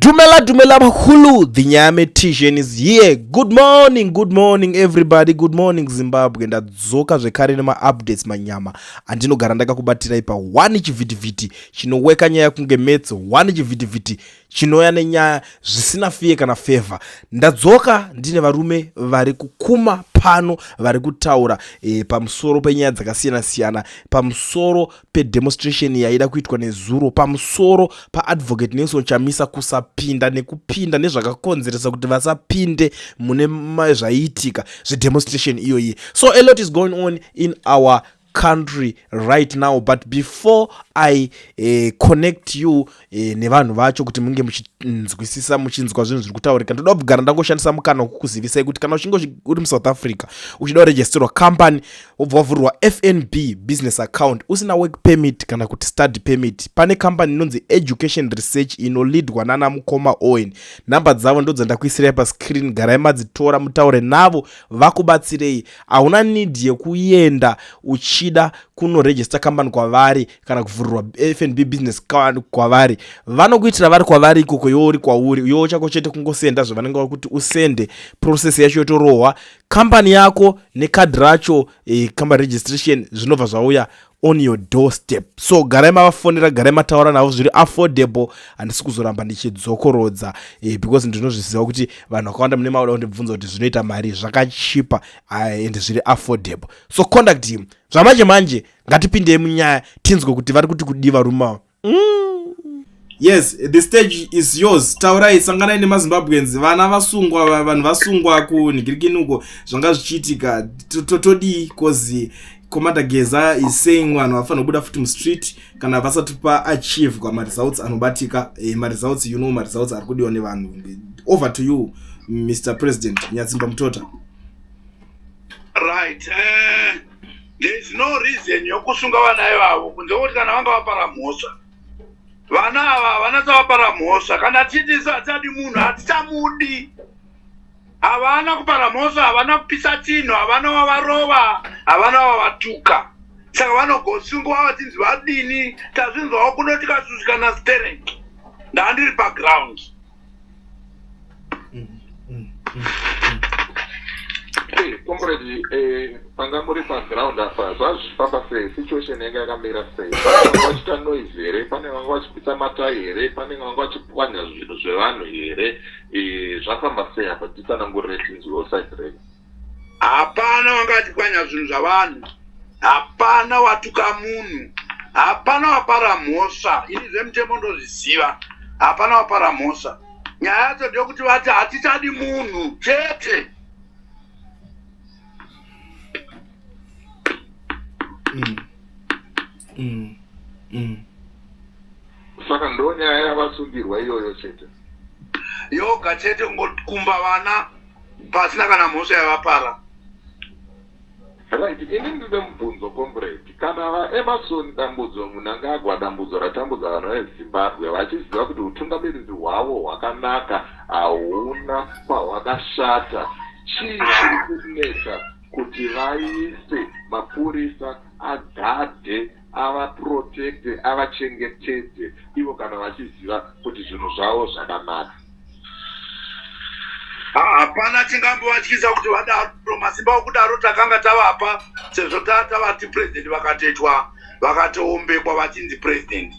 Dumela Bahulu, the Nyametician is here. Good morning everybody, good morning Zimbabwe. Ndadzoka zvekare nema updates manyama andinogara ndakakubatira ipa 1 chivhitivhiti chinoweka nyaya kunge metso, 1 chivhitivhiti chinouya nenyaya zvisina fiye kana favor. Ndadzoka ndine varume vari kukuma pano vari kutaura pamusoro penyaya dzakasiyana siyana, pamusoro pedemonstration yaida kuitwa nezuro, pamusoro paadvocate Nelson Chamisa kusapinda nekupinda nezvakakonzeresa kuti vasapinde mune zvaiitika zvedemonstration iyoyi. So a lot is going on in our country right now, but before I connect you nevanhu vacho kuti munge muchinzwisisa muchinzwa zvinhu zviri kutaurika, ndoda kugara ndangoshandisa mukana wekukuzivisai kuti kana uchinge uri muSouth Africa uchida kuregisterwa company wavhurwa FNB business account usina work permit kana kuti study permit, pane company inonzi Education Research inolidwa nana Mukoma Owen. Namba dzavo ndo dzandakuisirai pascreen, garai madzitora mutaure navo vakubatsirei. Hauna need yekuenda uchida kunoregister company kwavari kana kuvhurwa FNB business account kwavari. Vanokuitira vari kwavari ikoko, iwe uri kwauri, iwe chako chete kungosenda zvavanenge kuti usende, process yacho yotorohwa, company yako nekadhi racho company registration zvinobva zvauya on your doorstep. So garai mavafonera, garai mataura navo zviri affordable. Handisi kuzoramba ndichidzokorodza because ndinozviziva kuti vanhu vakawanda mune mauda kundibvunza kuti zvinoita mari zvakachipa and zviri affordable. So contact him zvamanje manje, ngatipindei munyaya tinzwe kuti vari kuti kudiva rumao. Yes, the stage is yours. Taurai, sanganai nemaZimbabweans, vana vasungwa, vanhu vasungwa kunhigirikini uko zvanga zvichiitika. Totodi kozi Commander Geza is saying vanhu vafana kubuda futi mustreet kana vasati achieve kwa results anobatika. Results, you know, results ari kudiwa nevanhu. Over to you, Mr. President Nyatsimba Mutota. Right. There is no reason yokusunga vana ivavo kunze kuti kana vanga vapara mhosva. Vana ava vanatsa vapara mhosva, kana titisa tsadi munhu hatichamudi. Havana kupara mhosva, havana kupisa chinhu, havana vavarova, havana vavatuka. Saka vanogosungwa vatinzi vadini, tazvinzwawo kuno tikasuzikana stereki. Ndandiri paground. Comrade, panga muri paground apa zvazvifamba sei, situation yanga yakamira sei? Pane vachita noise here, pane vanga vachipisa mata here, pane vanga vachipwanya zvinhu zvevanhu here, zvafamba sei apa? Tisanangurire tinzwewo side rei. Hapana vanga vachipwanya zvinhu zvavanhu, hapana watuka munhu, hapana wapara mhosva. Ini zvemutemo ndozviziva, hapana wapara mhosva. Nyaya yacho ndeyekuti vati hatichadi munhu chete. Saka ndo nyaya yavasungirwa iyoyo chete, yoga chete, kungokumba vana pasina kana mhosva yavapara. right. Ini ndine mubvunzo comrade, kana vaEmmerson Dambudzo munhu anga agwa dambudzo ratambudza vanhu veZimbabwe vachiziva kuti utungamiriri hwavo hwakanaka hauna kwahwakashata, chii chiri kunetsa kuti vaise mapurisa agadhe, avaprotecte, avachengetedze ivo kana vachiziva kuti zvinhu zvavo zvakanaka? Hapana chingambovatyisa kuti vadaro. Masimba okudaro takanga tavapa, sezvo tavati president vakatoitwa, vakatoombekwa vachinzi president.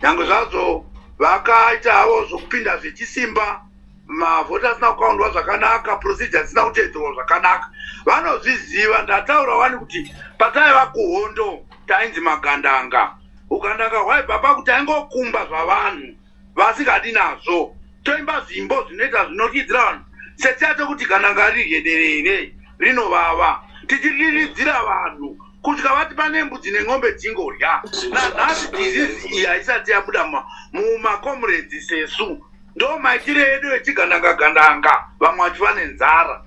Nyange zvazvo vakaita havo zvokupinda zvechisimba, mavhoti asina kukaundwa zvakanaka, procedure asina kuteedzerwa zvakanaka. Vanozviziva. Ndataura wani kuti pataiva kuhondo tainzi magandanga. Ugandanga hwaibva pakuti aingokumba zvavanhu vasingadi nazvo, toimba zvimbo zvinoita zvinokidzira vanhu sechato kuti gandanga riri derere rinovava, tichiriridzira vanhu kusvika vati pane mbudzi neng'ombe dzingorya. Nanhasi disease iyi haisati yabuda mumakomrades sesu. Ndo maitiro edu echigandanga-gandanga, vamwe vachiva nenzara.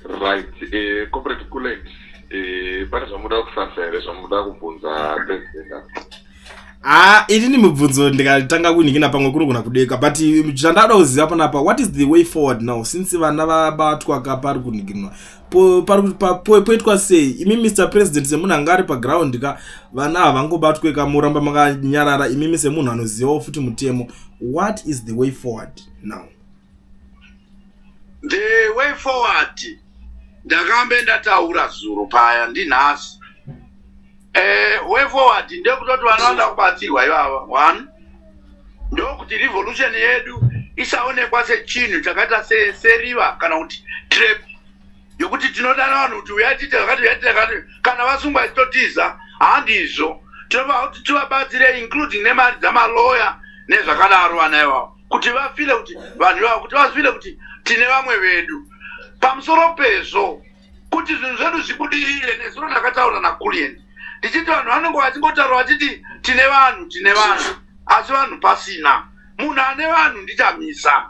Right. Comrade Kulet, pane zvamuda kusasa here, zvamuda kubvunza president? Iri ni mubvunzo ndikatanga kunikina pamwe kunogona kudeka, but chandada kuziva panapa, what is the way forward now since vana vabatwa pari kunikinwa poitwa sei? Imi Mr President semunhu anga ari paground ka vana havangobatwe ka muramba makanyarara, imimi semunhu anozivawo futi mutemo, what is the way forward now? The way forward ndakambe ndataura zuro paya ndinhasi. Way forward ndekutoti vanoda kubatsirwa ivava. One, ndokuti revolution yedu isaonekwa sechinhu chakaita seriva kana kuti trap yokuti tinodana vanhu kuti uyatite vakati kana vasungwa chitotiza handizvo. Tinopa kuti tivabatsire including nemari dzamaloya nezvakadaro vana ivavo kuti vafile kuti vanhu ivavo kuti vazivile kuti tine vamwe vedu. Pamusoro pezvo kuti zvinhu zvedu zvibudirire nezuro ndakataura naKulian ndichiti vanhu vanenge vachingotaura vachiti tine vanhu asi vanhu pasina. Munhu ane vanhu ndiChamisa.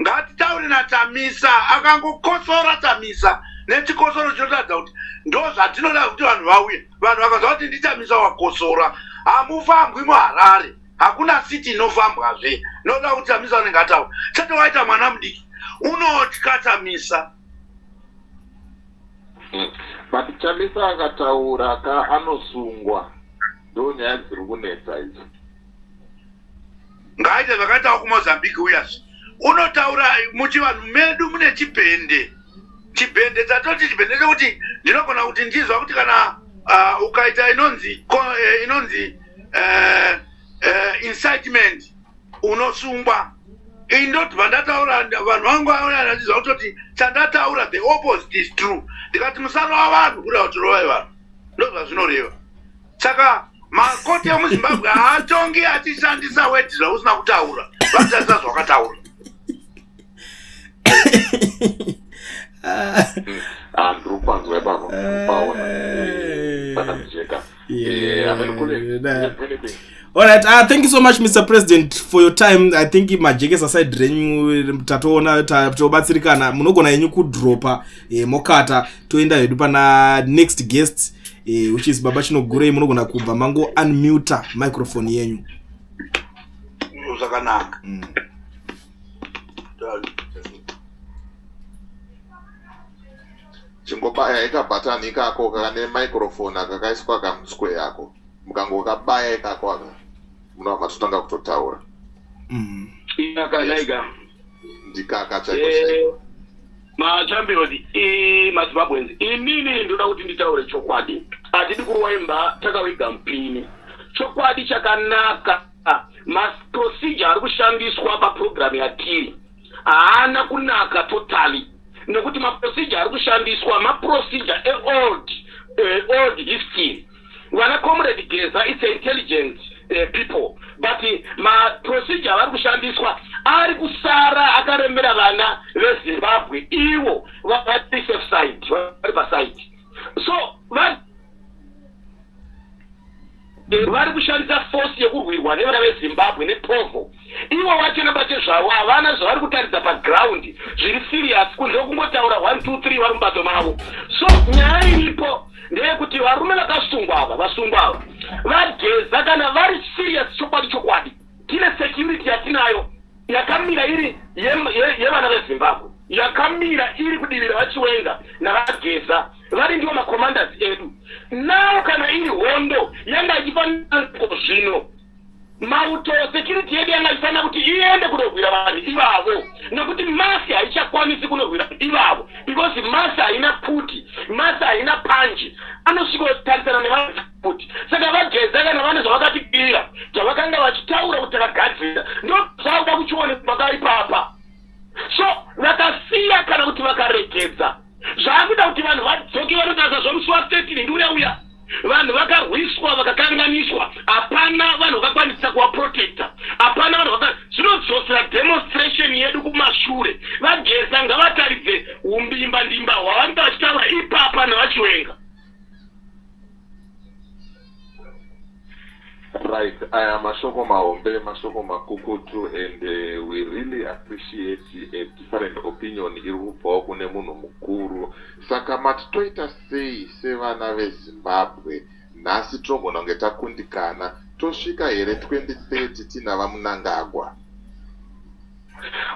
Ngatitaure naChamisa akangokosora Chamisa nechikosoro chinotaridza kuti ndo zvatinoda kuti vanhu vauye. Vanhu vakazva kuti ndiChamisa wakosora hamufambwi muHarare, hakuna siti inofambwazve. Noda kuti Chamisa unenge ataura chete waita mwana mudiki unotya Chamisa. But Chamisa akataura ka anosungwa ndo nyaya dziri kunetsa idzi. Ngaite zvakaitawo kuMozambique uyazve unotaura muchivanhu medu mune chibhende dzatoti chibhende chekuti ndinogona kuti ndizwa kuti kana ukaita inonzi incitement unosungwa. Indoti vandataura vanhu vangu vaona ndizwa kutoti chandataura the opposite is true. Ndikati musarova vanhu kuda kuti rovai vanhu ndozvazvinoreva. Saka makoti emuZimbabwe haatongi achishandisa wedhi zvausina kutaura, vachishandisa zvakataura. Andrew kwanzwa ipapo paona patamjeka. Alright, thank you so much Mr President for your time. I think majekesa side renyu tatoona tobatsirikana munogona yenyu kudropa mokata toenda hedu pana next guest which is Baba Chinogurei. Munogona kubva mango unmute microphone yenyu. Zvakanaka. Chingobaya ikabhatani ikako kakane microphone akakaiswa kamuswe yako mukangokabaya ikako aka munobva matotanga kutotaura. Inakanaiga ndikaka chaiko machampions maZimbabweans inini ndoda kuti nditaure chokwadi. Atidi kuwaimba takawiga mpini. Chokwadi chakanaka procedure ari kushandiswa paprogram yatiri haana kunaka totally. Nekuti procedure ari kushandiswa procedure old history. Vana comrade Geza it's intelligent people, but procedure ari kushandiswa ari kusara akaremera vana veZimbabwe ivo vari safe side vari paside. So vari kushandisa force yekurwirwa nevana veZimbabwe nePovo. Ivo vachena bate zvavo havana zvavari kutaridza paground zviri serious kunze kungotaura 1 2 3 vari mubato mavo. So nyaya iripo ndeyekuti varume vakasungwa ava vasungwa ava vaGeza kana vari serious chokwadi tine security yatinayo yakamira iri yevana veZimbabwe, yakamira iri kudivira vaChiwenga navaGeza vari ndivo macommanders edu. Nawo kana iri hondo yanga ichifanira zvino mauto security yedu yanga ifanira kuti iende kunorwira vanhu ivavo, nekuti masi haichakwanisi kunorwira ivavo because masi haina puti, masi haina panji, anosvikotarisana nevanhu puti. Saka vaGeza kana vane zvavakatikira zvavakanga vachitaura kuti takagadzira ndo zvauda kuchiona pakaipapa. So vakasiya kana kuti vakaregedza zvaakuda kuti vanhu vadzoke vanotasa zvomusiwa state ndiuya vanhu vakarwiswa vakakanganiswa, hapana vanhu vakakwanisa kuvaprotecta, hapana vanhu zvinodzosera demonstration yedu kumashure. vaGeza ngavataridze umbimbandimba hwavanenge vachitaura ipapa navaChiwenga. Right, mashoko mahombe, mashoko makukutu, and we really appreciate a different opinion iri kubvawo kune munhu mukuru. Saka matitoita sei sevana veZimbabwe nhasi tinogona kunge takundikana tosvika here 2030 tina vamunangagwa.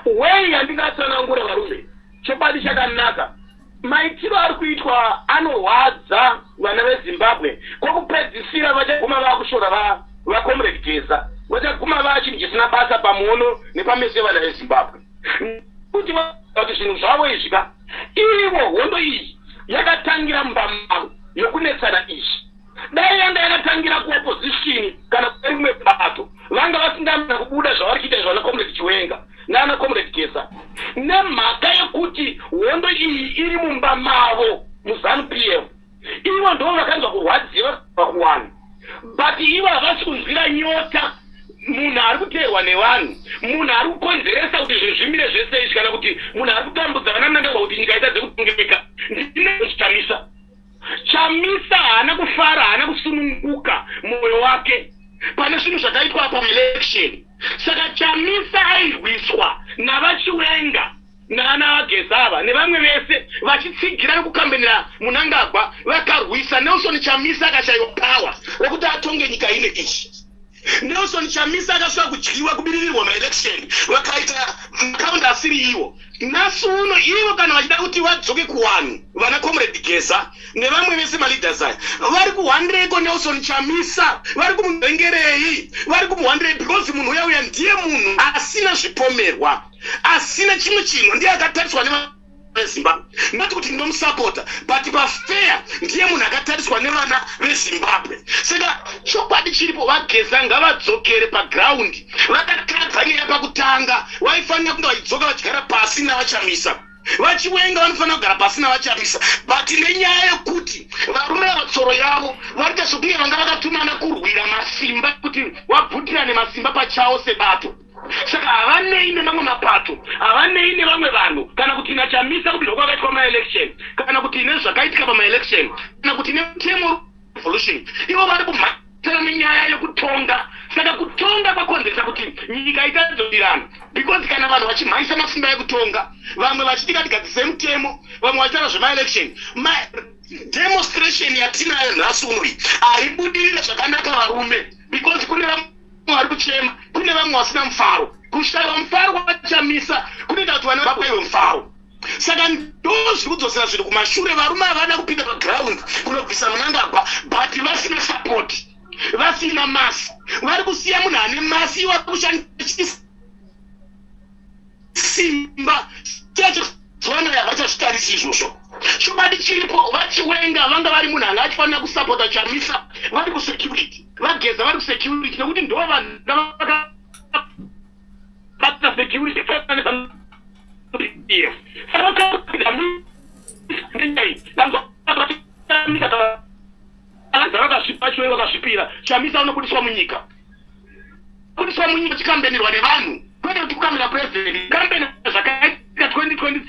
wei yandingatsanangura varume chokwadi chakanaka maitiro ari kuitwa anorwadza vana vezimbabwe kwokupedzisira vachaguma vakushora vacomrade Geza vachaguma vachinhu chisina basa pamuono nepameso evana vezimbabwe kuti vati zvinhu zvavo izvika ivo hondo iyi yakatangira mbamaro yokunetsana izvi dai yanga yakatangira kuopposition kana kurimwe bato vanga vasingamana kubuda zvavari kuita zvana comrade Chiwenga nana comrade Geza nemhaka yekuti hondo iyi iri mumba mavo muZANU-PF ivo ndo vakanzwa kurwadziwa pakuwana but ivo havasi kunzwira nyota munhu ari kuteerwa nevanhu munhu ari kukonzeresa kuti zvinhu zvimire zvese izvi kana kuti munhu ari kutambudza vana Mnangagwa kuti nyika itadze kutongeka ndinechamisa Chamisa haana kufara haana kusununguka mwoyo wake pane zvinhu zvakaitwa paelection saka Chamisa airwiswa navaChiwenga nana Geza nevamwe vese vachitsigira kukambenera Mnangagwa vakarwisa Nelson Chamisa akashayiwa power rokuti atonge nyika ine ichi Nelson Chamisa akasvika kudyiwa kubiririrwa maelection vakaita kaunda asiri iwo nhasi uno ivo kana vachida kuti vadzoke kuwanhu vana comrade Geza nevamwe vese maleaders aya vari kuhwandireko Nelson Chamisa vari kumuvengerei vari kumuhwandirei because munhu uya ndiye munhu asina zvipomerwa asina chimwe chinhu ndiye akatariswa nevazimbabwe nati kuti ndinomusapota but pafair ndiye munhu akatariswa nevana vezimbabwe saka chokwadi chiripo vaGeza ngavadzokere paground vakatadza nyaya pakutanga vaifanira kunge vachidzoka vachigara pasi navaChamisa vaChiwenga vanofanira kugara pasi navaChamisa but nenyaya yekuti varume vatsoro yavo varita zvokuye vanga vakatumana kurwira masimba kuti vabvutirane masimba pachavo sebato saka havanei nemamwe mapato havanei nevamwe vanhu kana kuti naChamisa kuti ndoko akaitwa maelection kana kuti ine zvakaitika pamaelection kana kuti netemo revolution ivo vari kumhatira nenyaya yekutonga saka kutonga kwakonzeresa kuti nyika itadzodirana because kana vanhu vachimhaisa masimba ekutonga vamwe vachitikatigatise mutemo vamwe vachitaura zvemaelection demonstration yatinayo nhasi unoi haibudirira zvakanaka varume because kune vamwe vari kuchema kune vamwe vasina mufaro kushayiwa mufaro kwaChamisa kunoita kuti vana vapaiwe mufaro saka ndo zviri kudzosera zvinhu kumashure varume havada kupinda paground kunobvisa Mnangagwa but vasina support vasina masi vari kusiya munhu ane masi vari kushandisa simba chachozoona yavachazvitarisi izvozvo chokwadi chiripo vaChiwenga vanga vari munhu anga achifanira kusapota Chamisa vari kusecurity vaGeza vari kusecurity nekuti ndo vanhu vakabata security vakasvipa vakasvipira Chamisa unobudiswa munyika chikambenirwa nevanhu kwete kuti kukambena president kambena zvakaitika 2020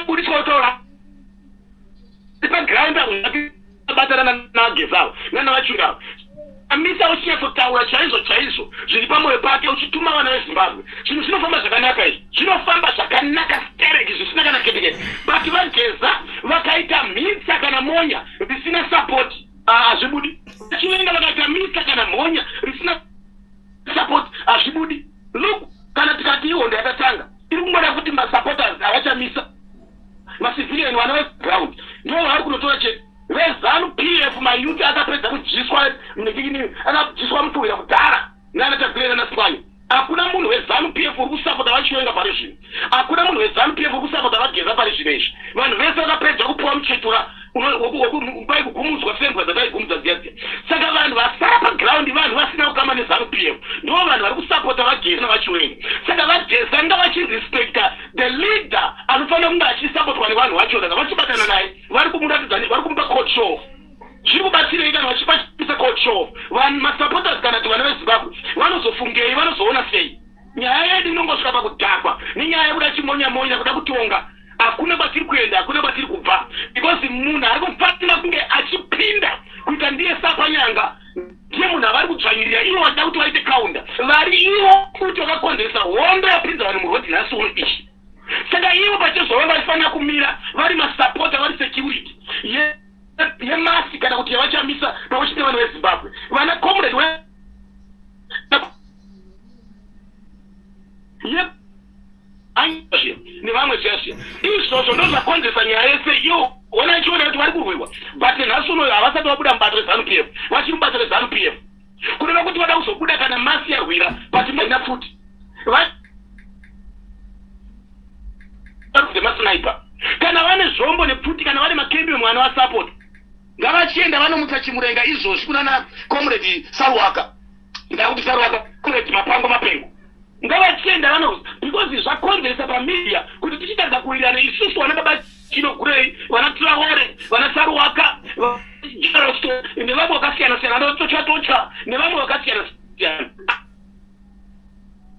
budiswa utora paground abatana naGeza nanavaChiwenga Chamisa uchinatsotaura chaizvo zviri pamwoyo pake uchituma vana veZimbabwe zvinhu zvinofamba zvakanaka izvi zvinofamba zvakanaka stereki zvisina kana ketekete but vaGeza vakaita mhitsa kana monya risina support hazvibudi Chiwenga vakaita mhitsa kana monya risina support hazvibudi look kana tikati ihondo yatatanga iri kungoda kuti masupporters avaChamisa macivilian vana veground ndo vari kunotora chete veZANU-PF mayuti akapedza kudyiswa akadziswa mutuhwira kudhara nanatagurena naSibanye hakuna munhu weZANU-PF uri kusapota vaChiwenga pari zvino hakuna munhu weZANU-PF uri kusapota vaGeza pari zvino izvi vanhu vese vakapedza kupiwa muchetura kwaikugumudzwa sembwa dzataigumudza dziyadziya saka vanhu vasara paground vanhu vasina kukama neZANU-PF ndo vanhu vari kusapota vaGeza navaChiwenga saka vaGeza ngavachirespecta the leader anofanira kunge achisapotwa nevanhu vacho saka vachibatana naye vari kumuratidza vari kumupa court show zviri kubatsirei kana vachipachisa court show vanhu masupporters kana kuti vana veZimbabwe vanozofungei vanozoona sei nyaya yedu inongosvika pakudhakwa nenyaya yekuda chimonyamonya kuda kutonga hakuna kwatiri kuenda hakuna kwatiri kubva because munhu ari kufanira kunge achipinda kuita ndiye sapanyanga ndiye munhu avari kudzvanyirira ivo vachida kuti vaite kaunda vari ivo kuti vakakonzeresa hondo yapinza vanhu murodhi nhasi uno ichi saka ivo pachezvova vachifanira kumira vari masupporter vari security yemasi kana kuti yavachamisa pamwechete vanhu vezimbabwe vana comrade nevamwe zveshe izvozvo ndo zvakonzesa nyaya yese iyo ona ichiona kuti vari kurwiwa but nhasi unoyo havasati vabuda mubato rezanu pf vachiri mubato rezanu pf kunova kuti vada kuzobuda kana masi yarwira but ina futi masniper kana vane zvombo nepfuti kana vane makembi mwana wasupport ngavachienda vanomutsa chimurenga izvozvi kunana comrade Saruwaka ndakuti Saruwaka comrade Mapango Mapengo ngavachienda vano because zvakonzeresa pamedia kuti tichitadza kuwirirana isusu vana baba Chino Gray vana Traore vana Saruwaka Jarasto nevamwe vakasiyana siyana vanotocha nevamwe vakasiyana siyana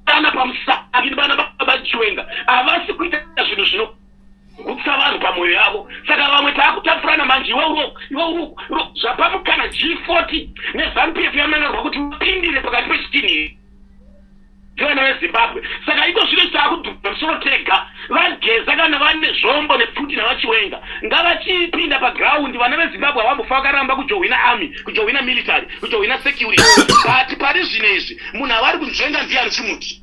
vana pamusangini vana baba Chiwenga havasi kuita zvinhu zvino kutsa vanhu pamwoyo yavo saka vamwe taakutapurana manje iwe zvapamukana G40 nezanu-PF yamanarwa kuti vapindire pakati pechitini vana vezimbabwe saka iko zvino taakudhura musoro tega vageza kana vane zvombo nepfuti navachiwenga ngavachipinda pagiraundi vana vezimbabwe havambofa vakaramba kujohwina army kujohwina military kujohwina security but pari zvino izvi munhu avari kunzvenga ndiani chimuti.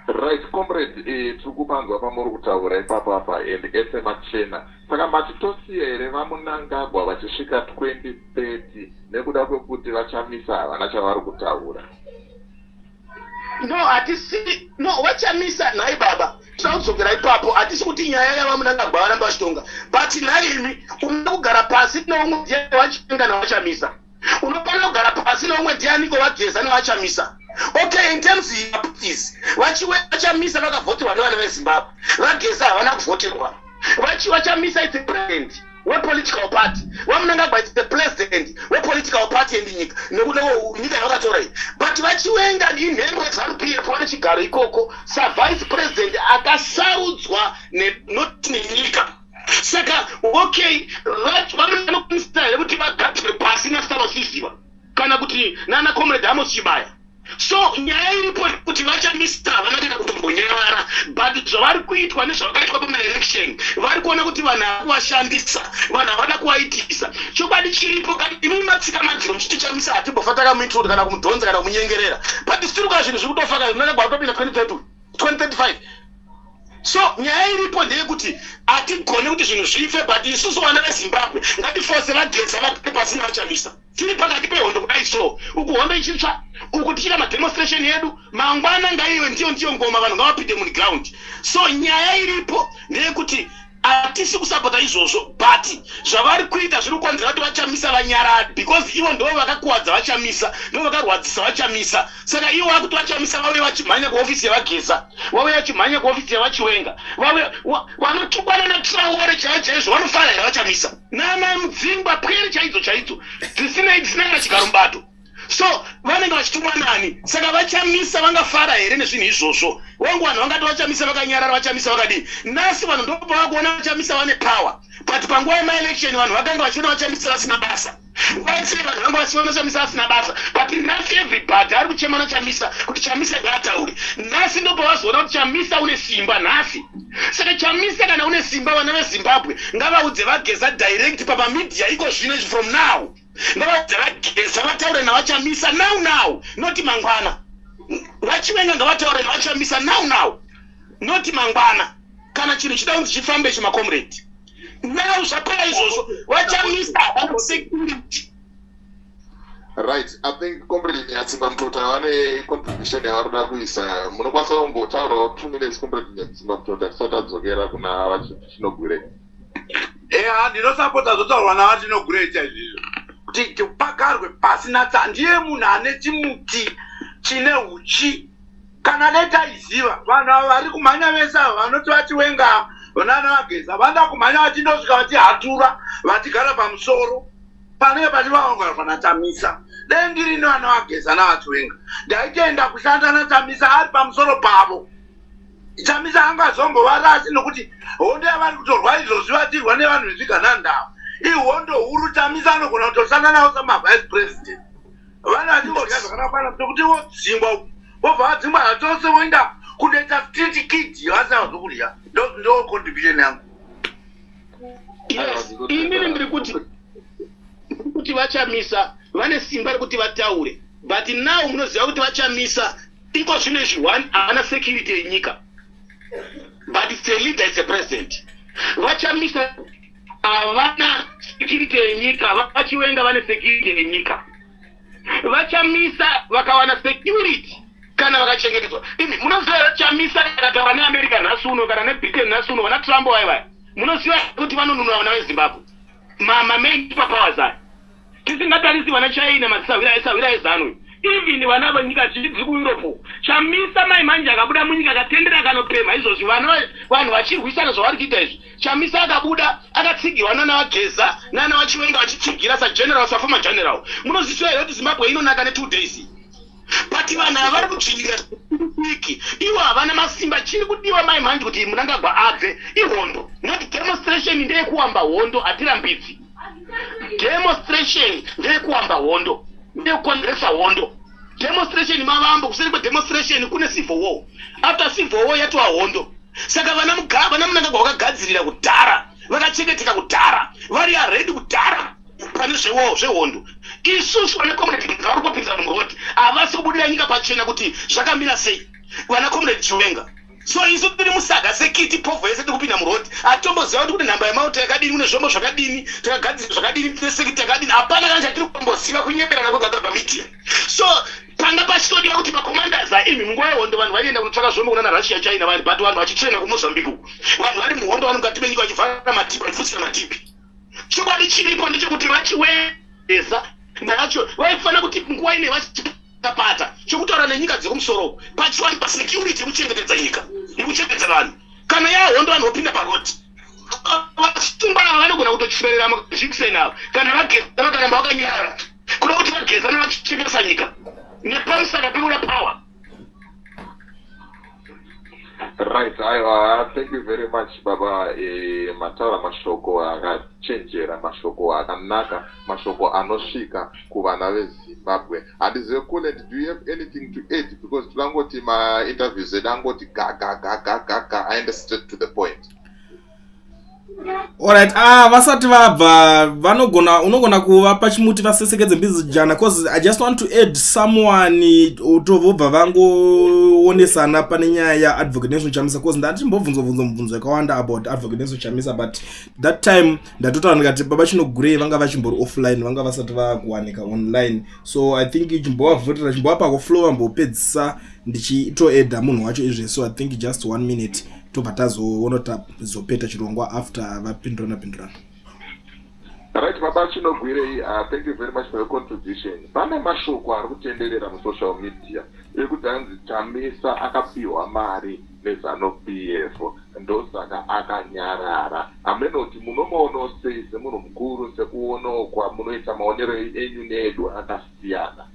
Right, comrade, tikupanzwa pamuri kutaura ipapa apa and ese machena. Saka matitosiya here vamunangagwa vachisvika 2030 nekuda kwekuti vachamisa havana chavari kutaura. No, vachamisa nhai baba. Tinodzokera ipapo hatisi kuti nyaya yavamunangagwa varamba vachitonga. But nhai imi unoda kugara pasi neumwe ndiani vachitonga navachamisa. Unofanira kugara pasi neumwe ndiani vageza navachamisa. Okay, in terms of this, vachamisa vakavhoterwa nevana vezimbabwe vageza havana kuvhoterwa vachamisa its president wepolitical party vamunangagwa its the president wepolitical party yenyika nyika yavakatora iyi but vachiwenga inhengo yezanu-PF vanechigaro ikoko savice president akasarudzwa nenyika saka okay vamunokwanisa here kuti vagadzwe pasi naSarosiziva kana kuti nana comrade Amos Chibaya. So nyaya iripo kuti vachamisa vanatenda kutombonyevara but zvavari kuitwa nezvavakaitwa pamaelection vari kuona kuti vanhu havashandisa vanhu havada kuvaitisa chokwadi chiripo kana imi matsika madziro muchitichamisa hatimbofa takamuintroda kana kumudhonza kana kumunyengerera but tirikaa zvinhu zviri kutofa kana zvinonagwa kutopinda 2035. So nyaya iripo ndeyekuti hatigone kuti zvinhu zvife but isusu vana vezimbabwe ngatifose vageza vapfe pasina vachamisa tiri pakati pehondo kudai so uku hondo ichitsva uku tichita mademonstration yedu mangwana ngaiwe ndiyo ngoma vanhu ngavapinde muground. So nyaya iripo ndeyekuti hatisi kusapota izvozvo but zvavari kuita zviri kukonzera kuti vachamisa vanyarari because ivo ndo vakakuwadza vachamisa ndo vakarwadzisa vachamisa saka ivo vakuti vachamisa vauye vachimhanya kuofisi yavageza vauye vachimhanya kuofisi yavachiwenga vanotukwana naTraore chaizvo vanofanira vachamisa namamudzingwa pwere chaidzo dzisina kana chigaro mubato. So vanenge vachitumwa nani saka vachamisa vangafara here nezvinhu izvozvo wangu vanhu vangati vachamisa vakanyarara vachamisa vakadii nhasi vanhu ndopa vakuona vachamisa vane power but panguva yemaelection vanhu vakanga vachiona vachamisa vasina basa vaisire vanhu vanga vachiona vachamisa vasina basa but nhasi everybody ari kuchema nachamisa kuti chamisa ngaatauri nhasi ndopa vazoona kuti chamisa une simba nhasi saka chamisa kana une simba vana vezimbabwe ngavaudze vageza direct pamamedia iko zvino from now ngavaudze vageza vataure navachamisa now noti mangwana vachiwenga ngavataure navachamisa now noti mangwana kana chinhu chida kunzi chifambe chimakomrade now zvapera izvozvo vachamisa vanosecurity. Right, I think comrade Nyatsimba Mutota vane contribution yavari kuda kuisa munokwanisa kumbotaurawo 2 minutes comrade Nyatsimba Mutota tisati tadzokera kuna vachinogure. Ndinosapota zotaurwa navachinogure chaizvizvo kuti pagarwe pasina ndiye munhu ane chimuti chine huchi kana netaiziva vanhu ava vari kumhanya vese ava vanoti vachiwenga vanana vageza vanda kumhanya vachindosvika vachihatura vatigara pamusoro panenge pachivavangwa vanatamisa dengi rino vana vageza navachiwenga ndaitoenda kushanda natamisa ari pamusoro pavo tamisa angazombovarasi nokuti hondo yavari kutorwa izvozvi vatirwa nevanhu vezviganhandava ihondo huru tamisa anogona kutoshanda navo samavice president vanhu vachingorya zvakanakwana sokuti vodzingwa vobva vadzingwa hatose voenda kundoita street kid vasina zvokudya ndo contribution yangu. Yes, inini ndiri kuti vachamisa vane simba rekuti vataure, but now munoziva kuti vachamisa iko zvino izvi one havana security yenyika, but it's a leader, it's a president. Vachamisa havana security yenyika, vachiwenga vane security yenyika. Vachamisa vakawana security kana vakachengetedzwa. Imi munoziva vachamisa vakataura neAmerica nhasi uno kana neBritain nhasi uno vana Trump vaivai, munoziva kuti vanonunura vana veZimbabwe main powers aya. Tisingatarisi vana China masavira ezano, even vana venyika dziri kuEurope. Chamisa mai manje akabuda munyika akatendera akanopema izvozvi vanhu vachirwisana zvavari kuita izvi. Chamisa akabuda akatsigiwa navageza navachiwenga vachitsigira sageneral saformer general. Munoziva here kuti Zimbabwe inonaka ne2 days, but vanhu ava vari kudzvinyira wiki ivo havana masimba. Chiri kudiwa mai manje kuti Mnangagwa abve ihondo, not demonstration ndeyekuwamba hondo, hatirambidzi. Demonstration ndeyekuwamba hondo, ndeyekukonzeresa hondo. Demonstration mavambo, kuseri kwedemonstration kune civil war. After civil war yatova hondo. Saka vana Mnangagwa vakagadzirira kudhara, vakachengeteka kudhara, vari aredi kudhara pane zvehondo. Isusu vana comrade vari kupinza mungoti havasi kubudira nyika pachena kuti zvakamira sei vana comrade Chiwenga. So isu tiri musaga sekiti povo yese tikupinda muroti atomboziva kuti nhamba yemauto yakadini, une zvombo zvakadini, takagadzira zvakadini, tine sekiti yakadini. Hapana kana chatiri kumboziva kunyeberana kwegata pamedia. So panga pachitodiwa kuti macommanders aimi munguva yehondo vanhu vaienda kunotsvaka zvombo kuna naRussia China vanhu, but vanhu vachitrena kuMozambique uku vanhu vari muhondo vari mukati menyika vachivhara matipi vachifutsira matipi. Chokwadi chiripo ndechekuti vachiweza nacho vaifana kuti nguva ine vachitapata chokutaura nenyika dzekumusoro pachiwani pasecurity kuchengetedza nyika nekuchengetedza vanhu. Kana yahondo vanhu vopinda paroti vachitumbana vanogona kutochiberera majikiseni avo kana vageza vakaramba vakanyara kuda kuti vageza navachichengetesa nyika nepamusaka pekuda power. Right, thank you very much Baba. Mataura mashoko akachenjera, mashoko akanaka, mashoko anosvika kuvana veZimbabwe. Handizive Colette, do you have anything to add? Because tulangoti ma-interviews edangoti ga. I understood to the point. Alright, vasati vabva unogona kuvapa chimuti vasesekedze mbizi jana, cause I just want to add someone utovobva vangoonesana pane nyaya yaAdvocate Nelson Chamisa, cause ndatimbobvunzwa mibvunzo yakawanda about Advocate Nelson Chamisa, but that time ndatotaura ndikati baba chinogurei vanga vachimbori offline, vanga vasati vakuwanika online. So I think chimbovavhurira chimbovapa kuflow vambopedzisa ndichitoedha munhu wacho izve. So I think just 1 minute tobva tazopeta chirongwa after vapindirana. Right, Baba Chinogwirei, thank you very much for your contribution. Pane mashoko ari kutenderera musocial media ekuti hanzi Chamisa akapiwa mari neZANU-PF ndosaka akanyarara. Amenoti munomaonawo sei semunhu mukuru, sekuonekwa munoita maonero enyu needu akasiyana?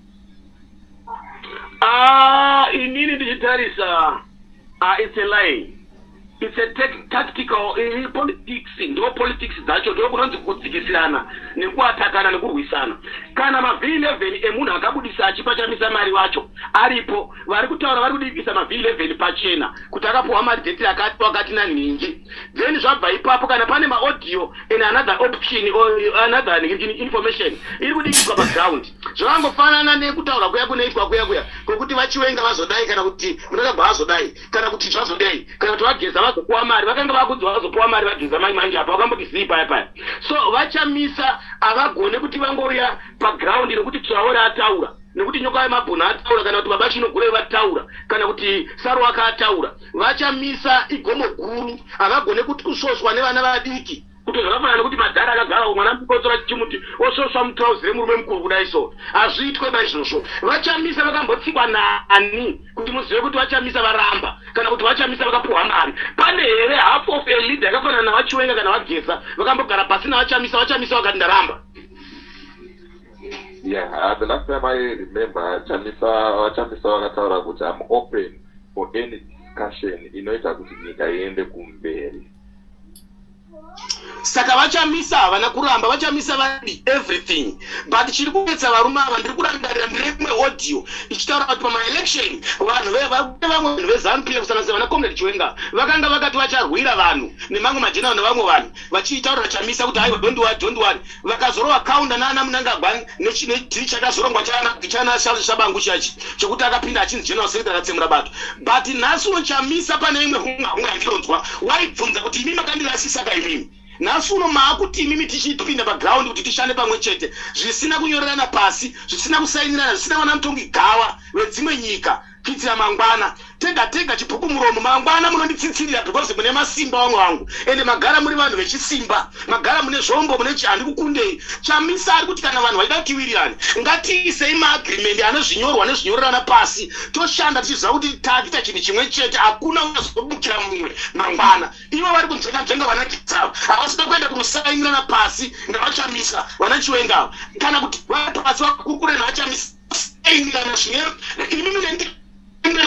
Inini ndichitarisa, it's a lie. It's a tactical politics, ndo politics dzacho ndo kunonzi kudzikisirana nekuatakana nekurwisana. Kana mavhi-11 emunhu akabudisa achipa Chamisa mari wacho aripo, vari kutaura vari kudikisa mavhi-11 pachena kuti akapuwa madheti akati naningi. Then zvabva ipapo kana pane maaudio in another option or another information iri kudikiswa background, zvakangofanana nekutaura kuya kunoitwa kuya kokuti vachiwenga vazodai kana kuti Mnangagwa azodai kana kuti zvazodai kana kuti vageza vazopuwa mari, vakanga vakudzwa vazopuwa mari vageza manje apa vakamboti zii paya. So Vachamisa havagone kuti vangouya paground nekuti Traore ataura, nekuti nyoka yemabhunu ataura, kana kuti baba Chinogurei vataura, kana kuti Saruwaka ataura. Vachamisa igomo guru, havagone kuti kusoswa nevana vadiki kuti zvakafanana kuti madhara akagara mwana mukotsora chimuti ososwa mutrauzi remurume mukuru kudai so hazviitwe naizvozvo. Vachamisa vakambotsikwa nani kuti muzive kuti Vachamisa varamba kana kuti Vachamisa vakapuwa mari? Pane here half of a leader yakafanana navachiwenga kana vageza vakambogara pasi naVachamisa, Vachamisa vakati ndaramba. Yeah, the last time I remember Vachamisa vakataura kuti I'm open for any discussion inoita kuti nyika iende kumberi. saka vachamisa havana kuramba vachamisa vari everything but chiri kupedza varume ava ndiri kurangarira ndirimwe audio ichitaura kuti pamaelection vamwe vanhu veZANU-PF kusanganisa vana Comrade Chiwenga vakanga vakati vacharwira vanhu nemamwe majenera nevamwe vanhu vachitaurira chamisa kuti haiwa don't worry vakazorova kaunda nana Munangagwa nechiri chakazorongwa chana Shabangu chachi chokuti akapinda achinzi general secretary atsemura bato but nhasi uno chamisa pane imwe hunga ndironzwa waibvunza kuti imi makandirasisa kaimimi nhasi uno maakuti imimi tichipinda paground kuti tishande pamwe chete zvisina kunyorerana pasi zvisina kusainirana zvisina vana mutongi gawa wedzimwe nyika kuitira mangwana tega chibhuku muromo mangwana munonditsitsirira because mune masimba vamwe vangu ende magara muri vanhu vechisimba magara mune zvombo mune chihandi kukundei chamisa ari kuti kana vanhu vaida kiwirirani ngatiisei maagreement anozvinyorwa nezvinyorerana pasi toshanda tichiziva kuti takuita chinhu chimwe chete hakuna unazobukira mumwe mangwana ivo vari kunzvenga vana kitsava havasida kuenda kunosainirana pasi ngavachamisa vana Chiwenga kana kuti vapasi vakurukure navachamisa sainirana zvimwe imimi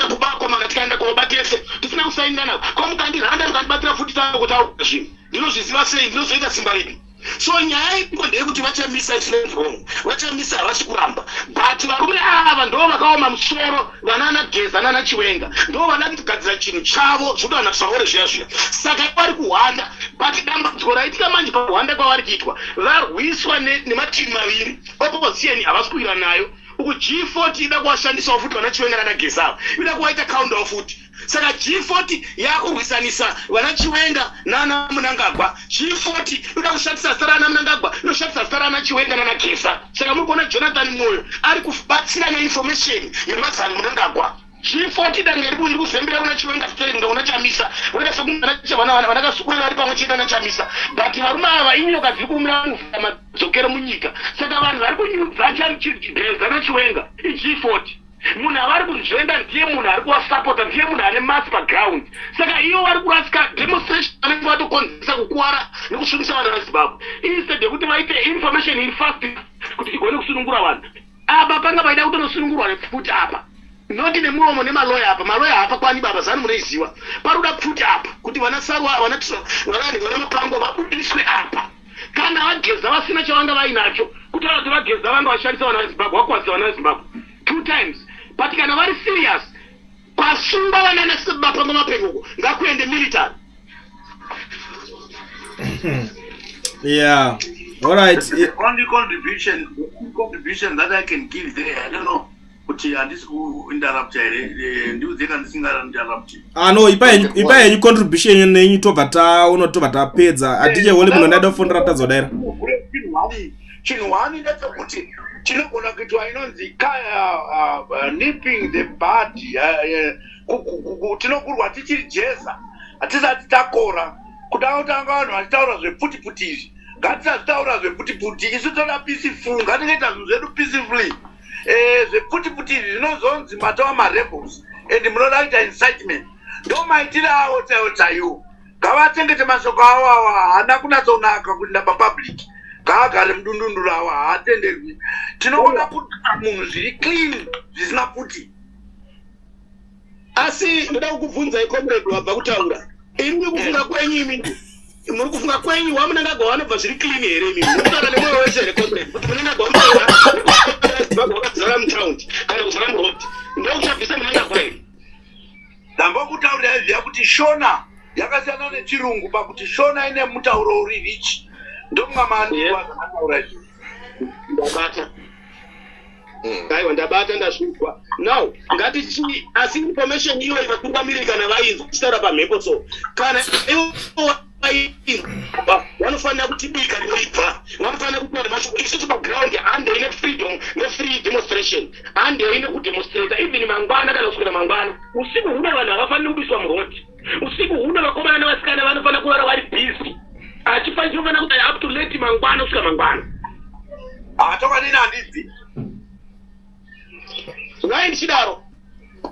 kubakoma tikaenda kuvabatese tisina kusainirana kwamukandiranda mukandibatira futi takotaura zvinhu ndinozviziva sei ndinozoita simba ripi so nyaya iko ndeyekuti vachamisa isnefrong vachamisa havasi kuramba but varume ava ndo vakaoma musoro vanana Geza nana Chiwenga ndo vada kugadzira chinhu chavo zvoda vana kusaore zviya saka vari kuhwanda but dambudziko raitika manje pakuhwanda kwavari kuitwa varwiswa nematimu maviri opposition havasi kuwira nayo uku G40 ida kuwashandisawo futi vana Chiwenga nana Geza ida kuwaita counter futi saka G40 yakurwisanisa vana Chiwenga nana Munangagwa G40 ida kushandisa zita rana Munangagwa inoshandisa zita rana Chiwenga nana Geza saka muri kuona Jonathan Moyo ari kubatsira neinformation yemazana Munangagwa G40 dangeri iri kuzembera kuna Chiwenga story ndaona chamisa vana vakasukurira vari pamwe chete nachamisa but varume ava inyoka dziri kumira madzokero munyika saka vanhu vari kunyudza Geza naChiwenga G40 munhu avari kunzvenda ndiye munhu ari kuwasapota ndiye munhu ane masi paground saka ivo vari kurasika demonstration vanenge vatokonzesa kukuwara nekusvunisa vanhu vaZimbabwe instead yekuti vaite information iri fast kuti igone kusunungura vanhu apa panga vaida kutonosunungurwa nepfuti apa noti nemuromo nemaloya apa maloya apa kwani baba zanu munoiziva paruda pfuti apa kuti vana Sarwa vana Mapango vabudiswe apa kana vaGeza vasina chavanga vainacho kutaura kuti vaGeza vanga vashandisa vana veZimbabwe vakwazisa vana veZimbabwe 2 times but kana vari serious pasungwa vana Mapango mapengo ngakuende military. Yeah, all right. The only contribution that I can give there, I don't know. Kuti handisi kuinterrupt here ndiudzeka ndisingainterrupt. No, ipa yenyu contribution nenyu tobva tapedza atiche wole muno ndaida kufondera tazodaira. Chinhu wani ndechekuti chinogona kuitwa inonzi nipping the bud tinokurwa tichiri jeza hatisati takora kuda kutanga vanhu vachitaura zveputiputi izvi ngatisazitaura zveputiputi isu toda peaceful ngatingaita zvinhu zvedu peacefully zveputiputi izvi zvinozonzi matawa marebels and munoda kuita incitement ndo maitire avo chaiwo ngavachengete mashoko avo ava haana kunyatsonaka kuinda papublic ngaagare mudundundu avo haatenderwi tinoona kuti munhu zviri clean zvisina puti asi ndoda kukubvunza icomrade wabva kutaura imi kufunga kwenyu imi muri kufunga kwenyu wamunangagwa vanobva zviri clean here imi mutaura nemwoyo wese here comrade kuti munangagwa vakazara mutaundi kana kuzara murodi ndouchabvisa munangagwa here ndambokutaurira izviya kuti shona yakasiyana nechirungu pakuti shona ine mutauro uri rich ndomwamaniwa zvakataura izvi ndabata aiwa ndabata ndasvigwa now ngatichi asi information iyo ikatungamiri kana vainzwa tichitaura pamhepo so kana vanofanira kutibika rinoibva vanofanira kutaura mashoko isusu paground hande ine freedom nefree demonstration hande ine kudemonstrata even mangwana kana kuswera mangwana usiku huno vanhu havafaniri kubiswa murodi usiku huno vakomana nevasikana vanofanira kurara vari busy achifanira kuti up to late mangwana kusvika mangwana tokanini handibvi zvai ndichidaro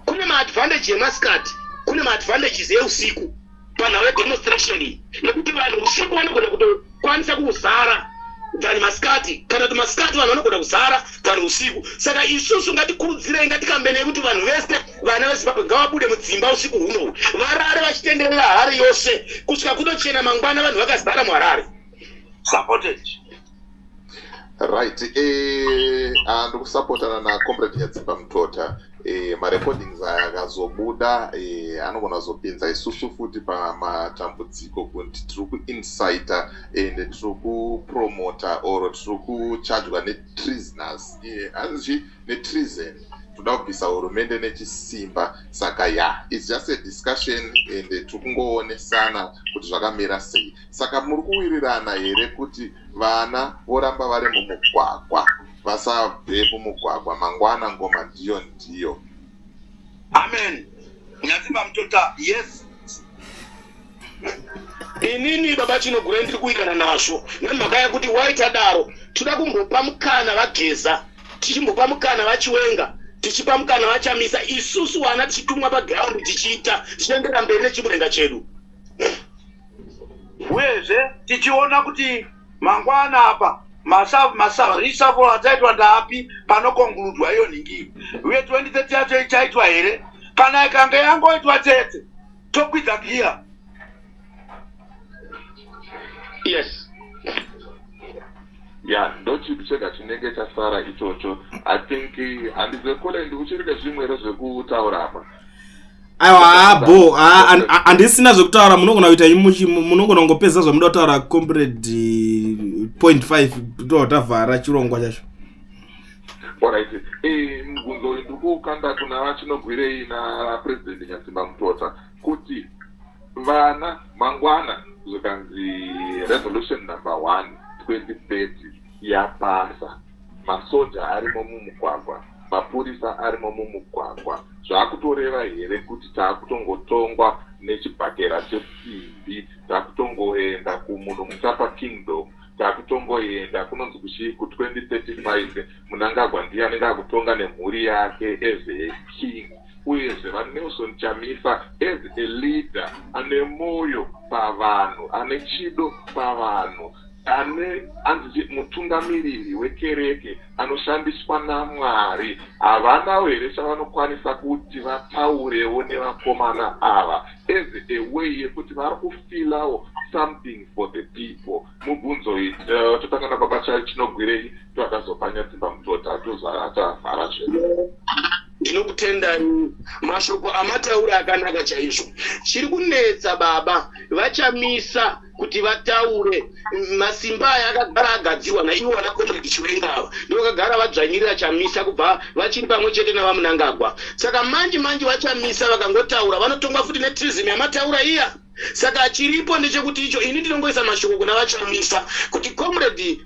kune maadvantage emasikati kune maadvantages eusiku panhau yedemonstration iyi nekuti vanhu usiku vanogona kutokwanisa kuzara than masikati kana kuti masikati vanhu vanogona kuzara than usiku saka isusu ngatikurudzirei ngatikambe nekuti vanhu vese vana veZimbabwe ngavabude mudzimba usiku huno varare vachitenderera Harare yose kusvika kunochena mangwana vanhu vakazara muHarare supported. Right. Ndikusapotana na comrade Nyadzimba Mutota. Marecordings akazobuda anogona zopinza isusu futi pamatambudziko kuti tiri kuincita ende tiri kupromota or tiri kuchadwa netreasoners hanzi netreason toda kubvisa hurumende nechisimba. Saka it's just a discussion and tiri kungoonesana kuti zvakamira sei. Saka muri kuwirirana here kuti vana voramba vari mumugwagwa vasabve mumugwagwa mangwana ngoma ndiyo. Amen. Nyadzimba Mutota, yes. Inini baba chinogura ndiri kuikana nazvo nemhaka yekuti waita daro toda kumbopa mukana vageza, tichimbopa mukana vachiwenga, tichipa mukana vachamisa, isusu vana tichitumwa paground tichiita tichiendera mberi nechimurenga chedu. Uyezve tichiona kuti mangwana apa risafo achaitwa ndapi panokongludwa iyo nhingi. Uye 2030 yacho ichaitwa here kana ikange yangoitwa chete tokwidza giya. Yes. Ndochipi chega chinenge chasara ichocho. I think handizekole ndikuchirike zvimwe zvekutaura apa. Aiwa handisina zvekutaura, munogona kuita munogona kungopedza zvamuda kutaura comrade 0.5 totavhara chirongwa chacho. Alright. Mubvunzo ndiri kukanda kuna vachinogwirei naPresident Nyadzimba Mutota kuti vana mangwana zvikanzi resolution number 1 2030 yapasa, masoja arimo mumugwagwa, mapurisa arimo mumugwagwa, zvakutoreva here kuti takutongotongwa nechibhakera chesimbi, takutongoenda kumunhu muchapa kingdom, takutongoenda kunonzi kushiku 2035 Mnangagwa ndiye anenge akutonga nemhuri yake as a king. Uyezve vaNelson Chamisa as a leader ane moyo pavanhu, ane chido pavanhu, ane anzi mutungamiriri wekereke anoshandiswa naMwari. Havanawo here chavanokwanisa kuti vataurewo nevakomana ava as a way yekuti vari kufilawo something for the people. Mubvunzo iyi totangana baba chinogwirei toakazopa Nyadzimba Mutota tozatavhara zvedu. Ndinokutendai, mashoko amataura akanaka chaizvo. Chiri kunetsa baba vachamisa kuti vataure, masimba aya akagara agadzirwa naivo vana comrade Chiwenga ndivo vakagara vadzvanyirira Chamisa kubva vachiri pamwe chete navaMnangagwa. Saka manje vachamisa vakangotaura vanotongwa futi netreason yamataura iya. Saka chiripo ndechekuti icho ini ndinongoisa mashoko kuna vachamisa kuti comrade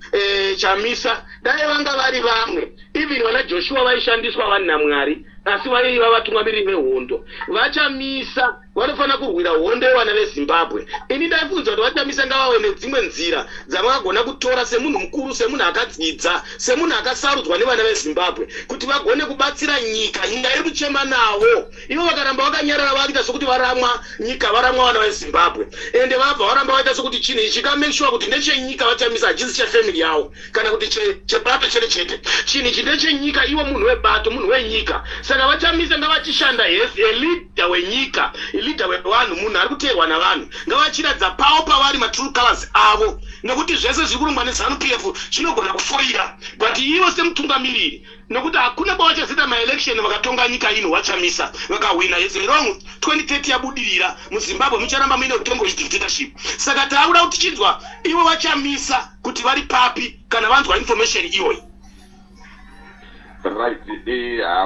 Chamisa dai vanga vari vamwe, even vana Joshua vaishandiswa vanhu naMwari asi vaiva vatungamiriri vehondo. Vachamisa vanofana kurwira hondo yevana veZimbabwe. Ini ndaifunza kuti vachamisa ngavawe nedzimwe nzira dzavangagona kutora semunhu mukuru, semunhu akadzidza, semunhu akasarudzwa nevana veZimbabwe kuti vagone kubatsira nyika iri kuchema navo. Ivo vakaramba vakanyarara vakuita sokuti varamwa nyika, varamwa vana veZimbabwe, ende vabva varamba vaita sokuti chinhu ichi chikamake sure kuti ndechenyika vachamisa, hachisi chefamily yavo kana kuti chebato chete. Chinhu ichi ndechenyika, ivo munhu webato, munhu wenyika. Saka vachamisa ngavachishanda leader wenyika, leader wevanhu, munhu ari kuteerwa navanhu, ngavachiradza pawo pavari matrue colors avo, nekuti zvese zviri kurungwa neZANU-PF zvinogona kufoira, but ivo semutungamiriri, nekuti hakuna pavachazita maelection vakatonga nyika ino vachamisa vakawina. Yes, wrong. 2030 yabudirira muZimbabwe mucharamba muine utongo dictatorship. Saka taura kuti chinzwa ivo vachamisa kuti vari papi kana vanzwa information iyoyi. Right.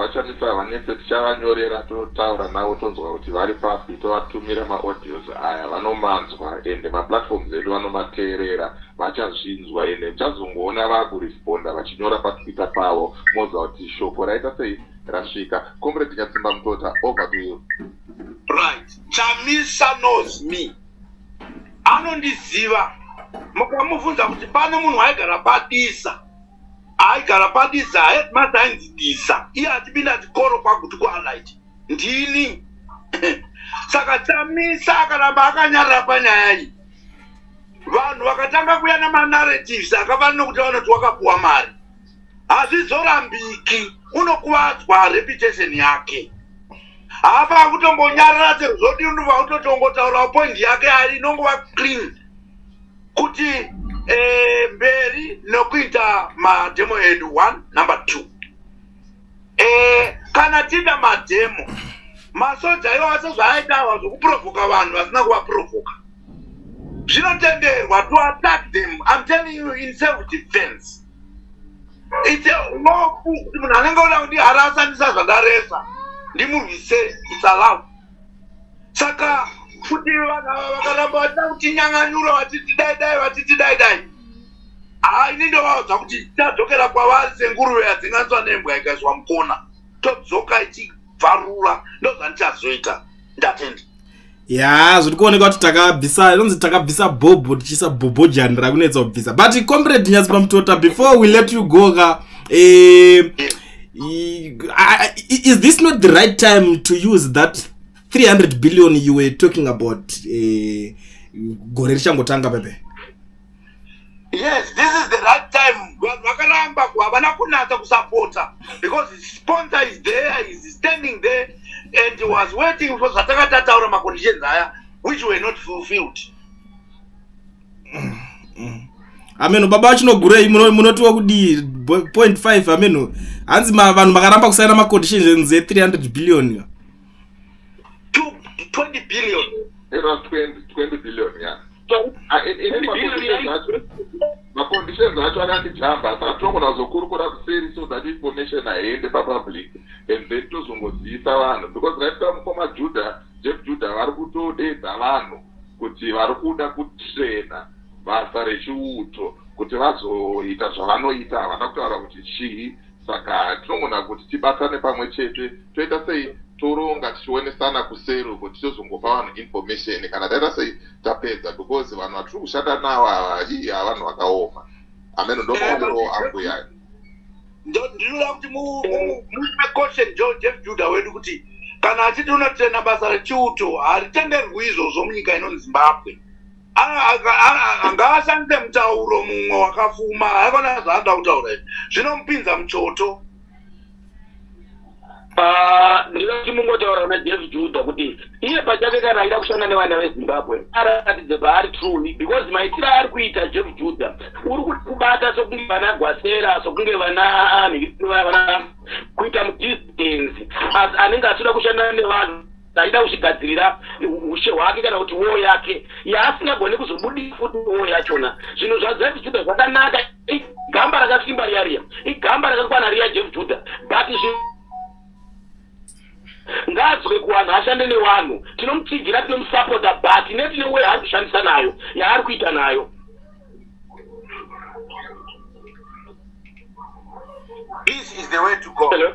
Vachamisa vanese tichavanyorera totaura navo tonzwa kuti vari papi, tovatumira maaudios aya vanomanzwa ende maplatforms edu vanomateerera vachazvinzwa ende tichazongoona vakuresponda vachinyora paTwitter pavo moza kuti shoko raita sei rasvika. Comrade Nyadzimba Mutota, over to you. Right. Chamisa knows me. Anondiziva. Mukamubvunza kuti pane munhu aigara padisa headmaster ainzidisa iye achipinda chikoro kwaguti kualight ndini. Saka Chamisa akaramba akanyarara panyaya iyi, vanhu vakatanga kuya namanarratives akafanira kuti vanoti wakapuwa mari. Hazvizorambiki, unokuvadzwa reputation yake. Hapa kutongonyarara sezvodi unobva utotongotaura point yake ari inongova clean kuti mberi nokuita mademo edu 1 number 2 kana tida mademo masoja iwo asezvaaitawa zvokuprovoka vanhu vasina kuvaprovoka zvinotenderwa to attack them. I'm telling you, in self-defense. It's a law kuti munhu anenge oda kundiharasandisa zvandaresa ndimurwise, it's allowed. Saka kuti vakaramba vachida kutinyang'anyura vatiti dai ini ndovaudza kuti tichadzokera kwavari senguruve yadzingatswa nembwa ikaiswa mukona, todzoka ichibvarura, ndozvandichazoita. Ndatenda. Ya zviri kuoneka kuti takabvisa bhobho tichiisa bhobho jani rakunetsa kubvisa. But comrade Nyaziba Mutota, before we let you go is this not the right time to use that 300 billion you were talking about gore richangotanga pepe? Yes, this is the right time. Vakaramba havana kunatsa kusupporta because his sponsor is there, he's standing there and he was waiting for zvatakatataura maconditions aya which were not fulfilled. Ameno baba vachinogurei munotiwa kudi 0.5 ameno hanzi vanhu vakaramba kusaina maconditions e300 billion 20 billion. It was 20 billion, yeah. So, maconditions acho akandijamba satongona zokurukura kuseri so that information aende papublic and then tozongoziisa vanhu because right now mukoma Jeff Judah vari kutodedza vanhu kuti vari kuda kutrena basa rechiuto kuti vazoita zvavanoita havana kutaura kuti chii. Saka tinogona kuti tibatane pamwe chete toita sei toronga tichionesana kusero kuti tozongopa vanhu information kana taita sei tapedza because vanhu vatiri kushanda navo vanhu vakaoma. Ameno ndomaonero angu yayo. Ndinoda kuti mucaution Jeff Judah wedu kuti kana achiti unotrena basa rechiuto haritenderwi izvozvo munyika inonzi Zimbabwe. Ngaashandise mutauro mumwe wakafuma, haikona zvaanoda kutaura izvi zvinomupinza muchoto. Ndinoda kuti mungotaura naJeff Judah kuti iye pachake kana aida kushanda nevana veZimbabwe aratidze paari truly because maitiro ari kuita Jeff Judah uri kubata sokunge vana Gwasera, sokunge vana vana kuita mudistance anenge achida kushanda nevanhu aida kuchigadzirira ushe hwake kana kuti wo yake yaasingagoni kuzobudisa futi wo yachona. Zvinhu zvaJeff Judah zvakanaka, igamba rakasimba riya igamba rakakwana riya Jeff Judah but ngadzwe kuvanhu ashande nevanhu tinomutsigira tinomusapota but netine way ari kushandisa nayo yaari kuita nayo. This is the way to go. Hello?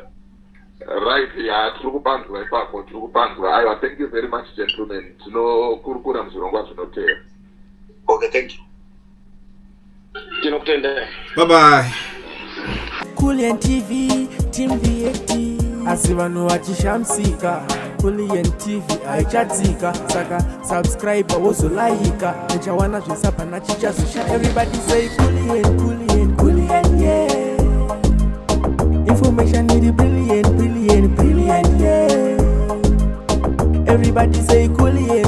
Right, yeah, tiri kupanzwa ipapo, tiri kupanzwa. Aiwa, thank you very much gentlemen. Tinokurukura muzvirongwa zvinoteera. Okay, thank you. Tinokutenda. Bye bye. Kulian TV, Team VAT. Asi vanhu vachishamsika, Kulian TV haichatsika, saka subscribe wozolaika, nechawana zvese pana chichazosha. Everybody say Kulian, yeah. Information need brilliant, yeah. Everybody say Kulian.